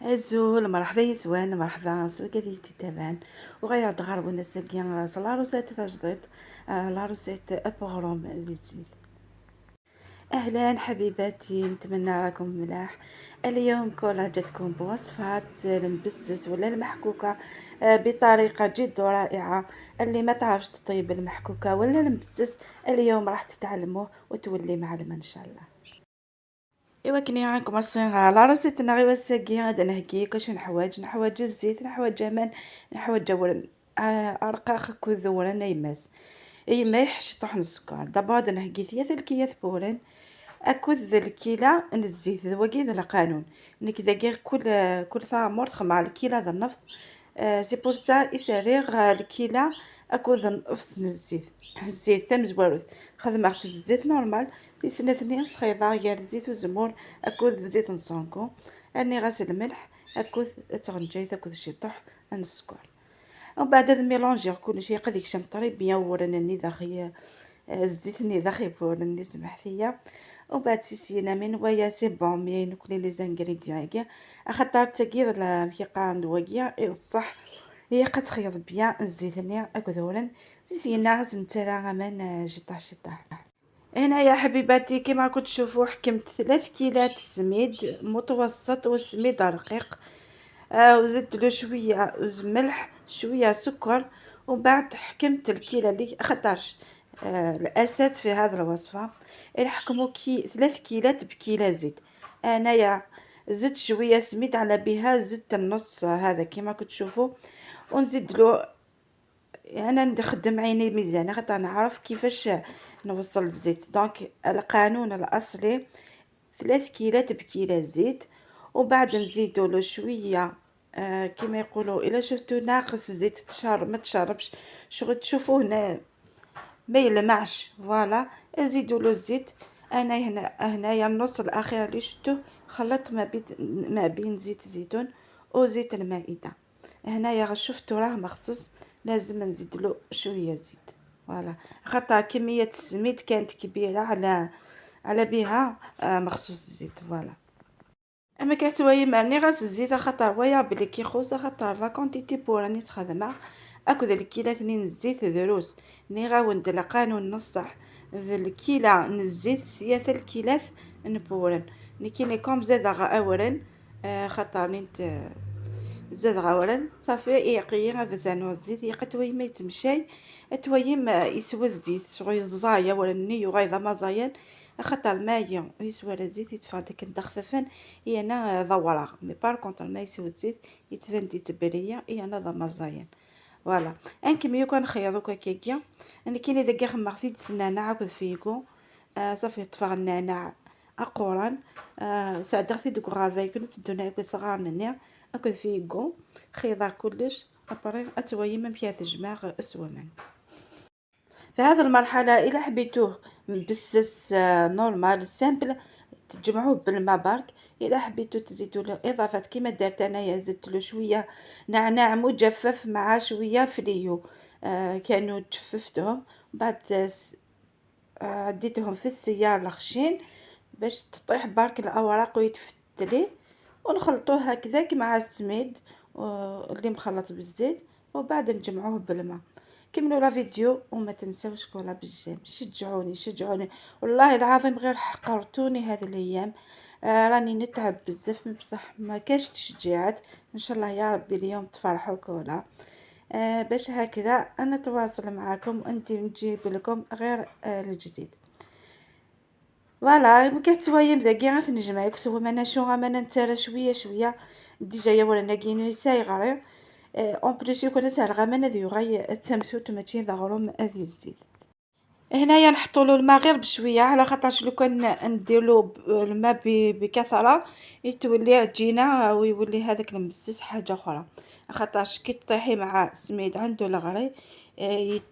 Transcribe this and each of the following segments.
الزول مرحبا يسوان مرحبا سوكا تتابعن وغير تغربوا الناس كيان راس لاروسيت تاع جديد لاروسيت ابوغروم ديزيد. اهلا حبيباتي، نتمنى راكم ملاح. اليوم كولا جاتكم بوصفات المبسس ولا المحكوكه بطريقه جد رائعه. اللي ما تعرفش تطيب المحكوكه ولا المبسس اليوم راح تتعلموه وتولي معلمه ان شاء الله. ايوا كني معاكم الصين على راسيتنا غير وساقي غادا نحكي كاش نحواج الزيت، نحواج امان، نحواج ورن ارقاق كذورا نيماس اي ملح طحن السكر. دابا غادا نحكي ثلاثة الكياس بورن اكوذ الكيلة الزيت ذوقي ذا القانون نكذا غير كل ثامور تخمع الكيلة ذا النفس. سي بور سا يسريغ الكيلة اكوذ نفس الزيت تم زواروث خدمت الزيت نورمال في سنة اثنين صخيضة غير الزيت وزمور اكوذ الزيت نصونكو اني غاسل الملح اكوذ تغنجيت اكوذ شطح السكر. ومن بعد هذا ميلونجي كلشي قد يكشم طريب بيان وراني داخي الزيت ني داخي وراني سمح فيا. ومن بعد سيسينا من ويا سي بون مي نكلي لي زانغريديون هكا اخطر تغير لا في قارن ويا الصح هي قد تخيض بيان الزيت ني اكذورن سيسينا زنترا غمان جطح. هنا يا حبيباتي كما كنت تشوفوا حكمت 3 كيلات السميد متوسط والسميد رقيق. وزدت له شويه ملح شويه سكر. وبعد حكمت الكيله اللي خطاش الاساس في هذه الوصفه نحكموا 3 كيلات بكيله زيت. انايا زدت شويه سميد على بها زدت النص هذا كما كنت تشوفوا ونزيد له. انا نخدم عيني ميزانه خاطر نعرف كيفاش نوصل الزيت. دونك القانون الاصلي 3 كيلات بكيله زيت. وبعد نزيدوا له شويه كما يقولوا الا شفتوا ناقص الزيت ما تشربش شغل تشوفوه هنا ما يلمعش فوالا نزيدوا له الزيت. انا هنايا النص الاخير اللي شفتوه خلطت ما بين زيت زيتون وزيت المائده. هنايا شفتوا راه مخصوص لازم نزيد له شويه زيت فوالا خاطر كميه السميد كانت كبيره على بها مخصوص الزيت فوالا. اما كتوي ماني غاس الزيت خاطر ويا بلي كيخوص خاطر لا كونتيتي بور راني تخدمها اكل الكيله 2 الزيت دروس ني غاوند القانون نصح الكيله نزيت سياث الكيلات نبورن نكيني كوم زاد غا اورن خاطر نيت زاد غاورن صافي يقي هذا زانو الزيت يقتوي ما يتمشي اتوي ما يسوى الزيت شغل الزايا ولا النيو غايضه ما زايان خاطر الماء يسوى الزيت يتفا داك الدخففان هي انا ضوراغ مي بار كونطر ما يسوى الزيت يتفان دي تبريه هي انا ضا مزايان فوالا. ان كميو كنخيطو كاكيا انا كاين داك خماغتي النعناع عاود فيكو صافي طفى النعناع اقوران ساعدتي دوك غارفاي كنت تدونا بصغار ننيا اكل فيكو خيضا كلش ابري اتوي ما فيها تجماغ اسومان. في هذه المرحله الى حبيتوه مبسس نورمال سامبل تجمعوه بالماء برك. الى حبيتو تزيدوا له اضافات كيما درت انايا زدت له شويه نعناع مجفف مع شويه فليو كانوا جففتهم بعد ديتهم في السيار الخشين باش تطيح برك الاوراق ويتفتلي ونخلطوه هكذاك مع السميد اللي مخلط بالزيت وبعد نجمعوه بالماء. كملوا لا فيديو وما تنساوش كولا بالجيم شجعوني والله العظيم غير حقرتوني هذه الايام. راني نتعب بزاف بصح ما كاش تشجيعات ان شاء الله يا ربي اليوم تفرحوا كولا باش هكذا انا تواصل معكم وانت نجيب لكم غير الجديد فوالا. كتوايم ذاكي غنجمعك سوا ما نشو ما نترى شويه ديجا يا ولا ناكينو سايغري اون بليس يكون سهل غامان هذي غاي التمثوت ماشي ضغرهم هذي الزيت. هنايا نحطوا له الماء غير بشويه على خاطرش لو كان نديرلو الماء بكثره يتولي عجينه ويولي هذاك المسس حاجه اخرى خاطرش كي طيحي مع السميد عنده الغري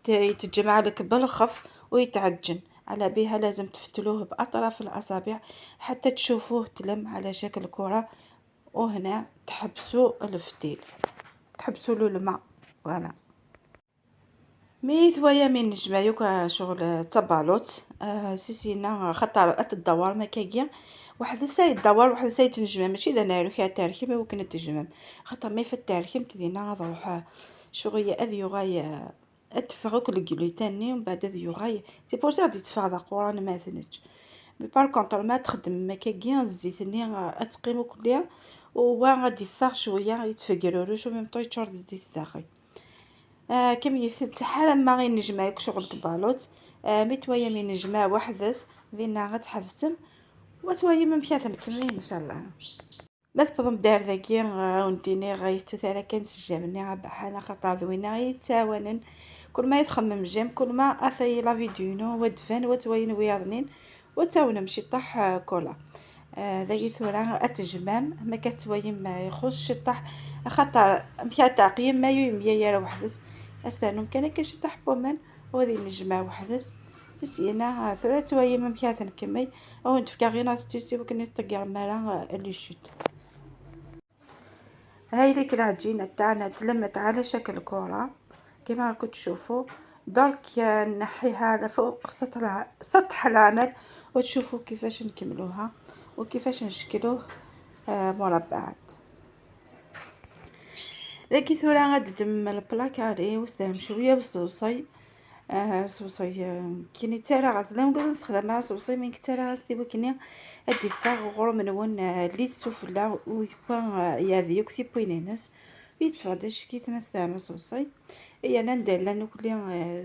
يتجمع لك بالخف ويتعجن على بها. لازم تفتلوه باطراف الاصابع حتى تشوفوه تلم على شكل كره وهنا تحبسوا الفتيل تحبسوا له الماء فوالا. مي ثويا من نجمعوك شغل تبالوت سيسينا خطر الدوار ما كاين واحد السايد دور واحد السايد تنجمه ماشي اذا نارو كاع تاريخي ما ممكن تنجمه خاطر ما في التاريخي تدينا روح شويه اذي غايه اتفرق كل تاني ومن بعد اذي غايه سي بور سا دي تفرق قران ما ثنج مي بار كونطر ما تخدم ما كاين الزيت ني اتقيمو كليا وغادي يفاغ شويه يتفقروا شو ميم طو يتشرد الزيت داخل كم يتحال ما غير نجمع شغل طبالوت متويا من نجمع وحدث ذينا غتحفسم وتويا من بياثن كمين ان شاء الله ما تبضم دار ذاكي ونديني غايتو ثلا كانت الجامني بحال خاطر ذوينا يتاونن كل ما يتخمم جيم كل ما اثي لا فيديو ودفن وتوين وياضنين وتاونا مشي طاح كولا ذاكي ثورا اتجمام ما كتوين ما يخش طاح خاطر مشى تعقيم ما يميا يرا وحدث استانو كان كاش طاح بومن وذي نجمع وحدث تسينا ثورا توين ما مشى كمي او نتفكا غير ناستيسي وكني طقر مالا لي شوت هاي اللي كذا عجينة تاعنا تلمت على شكل كرة كما راكم تشوفوا درك نحيها على فوق سطح العمل وتشوفوا كيفاش نكملوها وكيفاش نشكلوه مربعات. لكن ثورة غندم البلاكاري وستهم شويه بالصوصي صوصي كيني ترى غزله ونقدر نستخدمها صوصي من كترى غاستي وكني ادي فاغ غور من ون لي سوفلا ويكون يادي كتي بوينينس يتفادش كي تنستعمل صوصي هي انا ندير لانه كل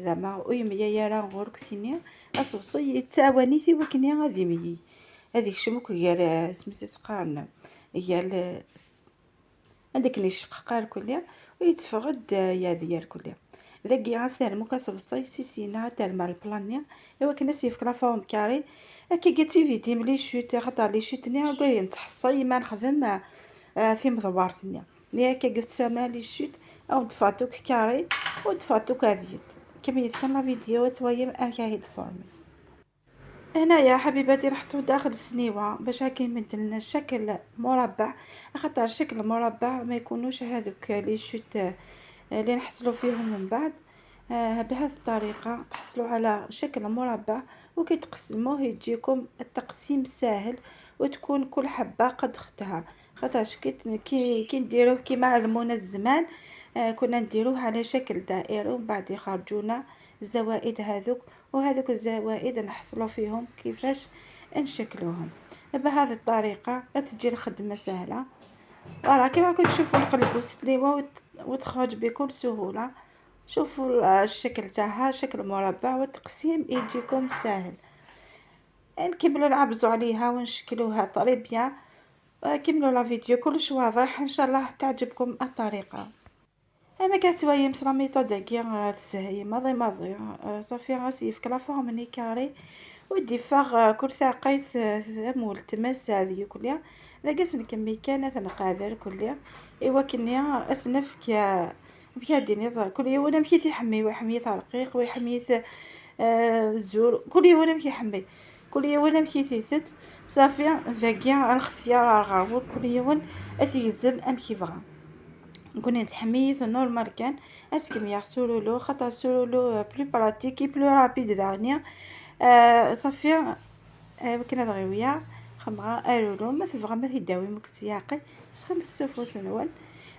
زعما ويميا يرا غور كتيني الصوصي يتاونيتي وكني غادي مي هذيك شموك هي سميتي سقارنا هي عندك لي شققار كلها ويتفقد يا ديال كلها لاقي غاسير مكاسب الصيسي سينا تاع المال بلانيا ايوا كنا سيف لا فورم كاري كي قلتي فيدي ملي شوت خاطر لي شوتني قاين نتحصي ما نخدم في مضبارتني ملي هكا قلت سما لي شوت او دفاتوك كاري ودفاتوك هذيت كما يذكر لا فيديو تويم ام كايد فورمي هنا يا حبيباتي نحطو داخل السنيوه باش هكا يمد لنا الشكل مربع خاطر الشكل مربع ما يكونوش هذوك لي شوت اللي نحصلوا فيهم من بعد بهذه الطريقه تحصلوا على شكل مربع وكي تقسموه يجيكم التقسيم ساهل وتكون كل حبه قد اختها خاطر كي نديروه كيما علمونا الزمان كنا نديروه على شكل دائري ومن بعد يخرجونا الزوائد هذوك وهذوك الزوائد نحصلوا فيهم كيفاش نشكلوهم بهذه الطريقه تجي الخدمه سهله فوالا كما كنتم تشوفوا نقلبوا سليوه وتخرج بكل سهوله شوفوا الشكل تاعها شكل مربع والتقسيم يجيكم سهل نكملوا نعبزوا عليها ونشكلوها طريبيا كملوا لا فيديو كلش واضح ان شاء الله تعجبكم الطريقه اما كتبايا مصرا ميثود كيا تسهي ماضي صافي غاسي في كلافور مني كاري ودي فاغ كل ثاقيت مول تماس هذه كلها لاقاس نكمي كانت نقادر كلها ايوا كنيا اسنف كيا بيديني كل يوم انا مشيت يحمي وحميت رقيق وحميت زور كل يوم انا مشي كل يوم انا مشيت ثت صافي فاكيا الاختيار الغرض كل يوم اتيزم امشي فغا نكون نتحميث نورمال كان اسكم يغسلوا له خاطر سولو بلو براتيكي بلو رابيد دانيا صافي كنا دغيويا خمغا الولو ما تبغى ما تداوي مكتياقي سخمت سوفو سنوال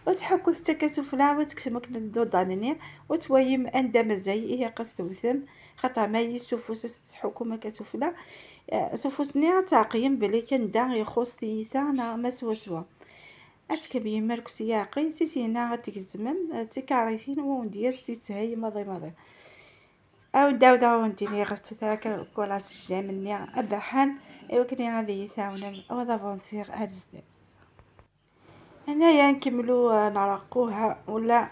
وتحكو تكاسفلا وتكتم كنا ندو دانيا وتويم اندم زي هي قصد وثم خاطر ما يسوفو تحكو ما كاسفلا سوفوسني تاقيم بلي كان دا يخص تيثانا ما سوا اتكبي مركز ياقي سيسينا غتكزمم تكاريفين وندير سيتهي ماضي او داو نديني غت تاك كولاس الجامني ابحان ايوا كني غادي يساونا او دافونسير هادزد هنايا نكملوا نرقوها ولا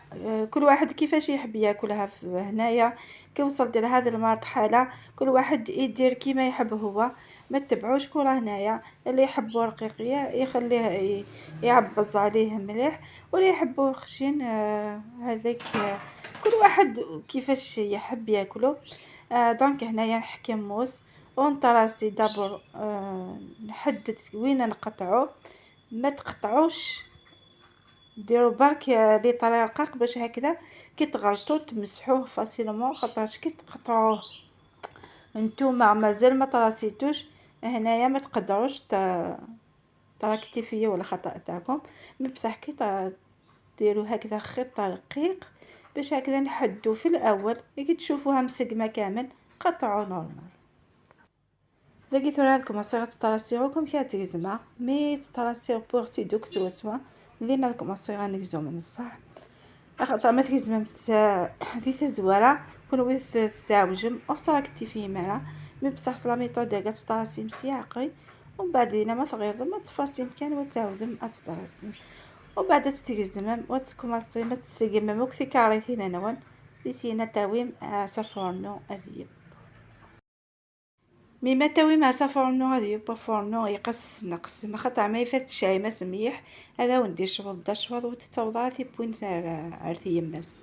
كل واحد كيفاش يحب ياكلها هنايا كي وصلت لهذه المرحله كل واحد يدير كيما يحب هو ما تتبعوش كره هنايا اللي يحبوا رقيقيه يخليه يعبز عليه مليح واللي يحبوا خشين هذاك كل واحد كيفاش يحب ياكله دونك هنايا نحكم موس ونطراسي دابور نحدد وين نقطعو ما تقطعوش ديروا برك لي طري رقاق باش هكذا كي تغلطوا تمسحوه فاسيلمون خاطرش كي تقطعوه نتوما مازال ما طراسيتوش هنايا ما تقدروش تراكتي فيا ولا خطأ تاعكم، بصح كي ديروا هكذا خيط رقيق باش هكذا نحدو في الاول كي تشوفوها مسقمه كامل قطعوا نورمال. لقيتو هادكم صيغه تطراسيوكم كي تيزما مي تطراسيو بوغ تيدوك سوا دينا لكم صيغه نكزو من الصح اخطا ما تيزما في تزواره كون ويث تساوجم اختراكتي في مالا مي بصح صلا ميثود كاع تطراسي مسياقي ومن بعدين ما تغيظ ما تفاسي مكان وتعاودم اتطراسي وبعد تتقزمم وتكمصي ما تسقمم وكثي كاريثين نوان تيسينا تاويم سفورنو أذيب مما تاوي مع سفورنو أذيب فورنو يقص نقص ما خطع ما يفات شاي ما سميح هذا وندير شوض دا شوض وتتوضعتي بوين عرثي يماس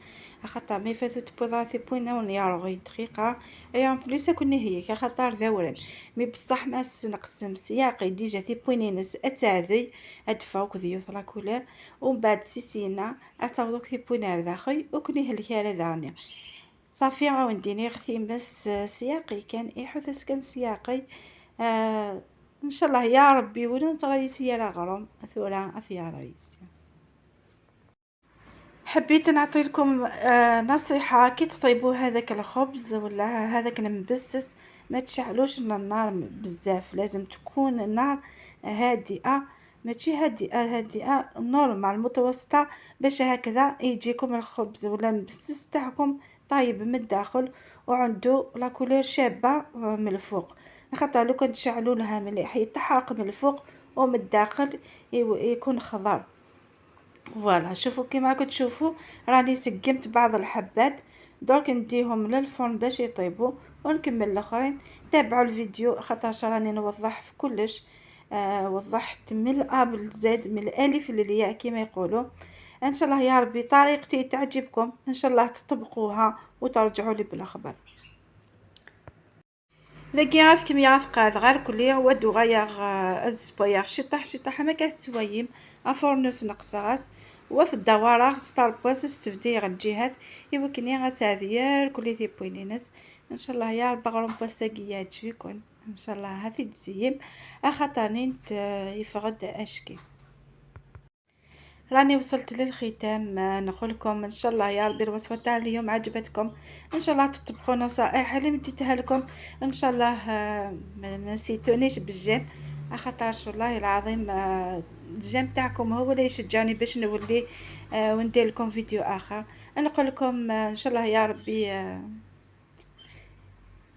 خاطر ما يفاتو تبوضعتي بوين ونيارغي دقيقة اي ان بليس كوني هي كخطر ذورا مي بصح ما نقسم سياقي ديجا تي بوينينس اتعذي ادفاوك ذيو ثلا كولار ومن بعد سيسينا اتعوضوك تي بوينار داخل وكوني هالكاله دانيا صافي غاونديني غثي مس سياقي كان يحث كان سياقي ان شاء الله يا ربي ولو ترايسي يا غرام ثورا اثيا رايس. حبيت نعطي لكم نصيحة كي تطيبوا هذاك الخبز ولا هذاك المبسس ما تشعلوش النار بزاف لازم تكون النار هادئة ماشي هادئة نورمال متوسطة باش هكذا يجيكم الخبز ولا المبسس تاعكم طايب من الداخل وعنده لا كولور شابة من الفوق خاطر لو كنت تشعلوا لها مليح يتحرق من الفوق ومن الداخل يكون خضر. فوالا شوفوا كيما راكم تشوفوا راني سقمت بعض الحبات درك نديهم للفرن باش يطيبوا ونكمل الاخرين. تابعوا الفيديو خاطر راني نوضح في كلش وضحت من الأ بالزاد من الالف للياء كما يقولوا. ان شاء الله يا ربي طريقتي تعجبكم ان شاء الله تطبقوها وترجعوا لي بالاخبار. ذاكي غاف كم يغاف قاد غير كلي ودو غير السبوير شطح ما كتسويم افورنوس نقصاس وث الدوارة ستار بوس استفدي غا الجهات يمكنني غتعذير كلي تي بوينينس ان شاء الله يا رب غرم بوستاكيات فيكم ان شاء الله هذي تزيم اخطاني نت يفقد اشكي. راني وصلت للختام نقولكم ان شاء الله يا ربي الوصفه تاع اليوم عجبتكم ان شاء الله تطبقوا نصائح اللي مديتها لكم ان شاء الله ما نسيتونيش بالجيم خاطر والله العظيم الجيم تاعكم هو اللي يشجعني باش نولي وندير لكم فيديو اخر. نقول لكم ان شاء الله يا ربي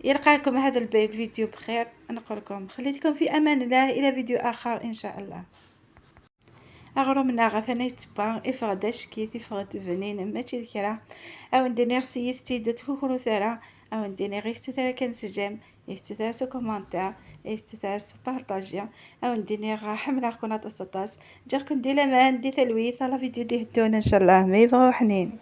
يلقاكم هذا الفيديو بخير. نقول لكم خليتكم في امان الله الى فيديو اخر ان شاء الله. أغرمنا غثني تبا إفغداش كيت إفغد فنين ماشي ذكرى أو ندير سيثتي دتفوكرو ثرا أو ندير غير ثرا كنسجم يستثار سو كومنتار يستثار سو بارطاجيا أو ندير حملة قناة السطاس جاكم دي لمان دي تلويث على فيديو دي هدونا إن شاء الله ما يبغوا حنين.